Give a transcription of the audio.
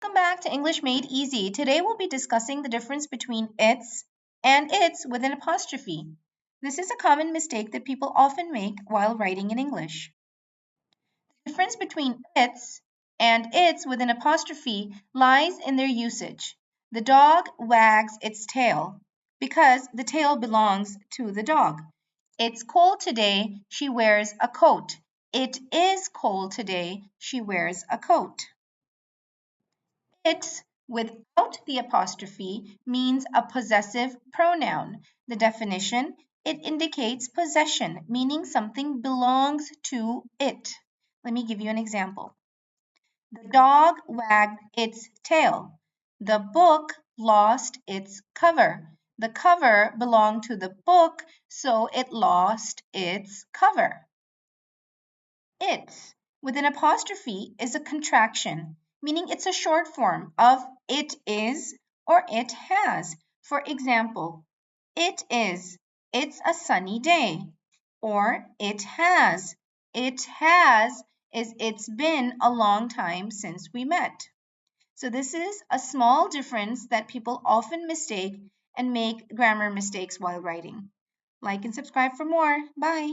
Welcome back to English Made Easy. Today we'll be discussing the difference between its and its with an apostrophe. This is a common mistake that people often make while writing in English. The difference between its and its with an apostrophe lies in their usage. The dog wags its tail because the tail belongs to the dog. It's cold today, she wears a coat. It is cold today, she wears a coat. It, without the apostrophe, means a possessive pronoun. The definition, it indicates possession, meaning something belongs to it. Let me give you an example. The dog wagged its tail. The book lost its cover. The cover belonged to the book, so it lost its cover. It, with an apostrophe, is a contraction, meaning it's a short form of it is or it has. For example, it's a sunny day. Or it has is it's been a long time since we met. So this is a small difference that people often mistake and make grammar mistakes while writing. Like and subscribe for more. Bye.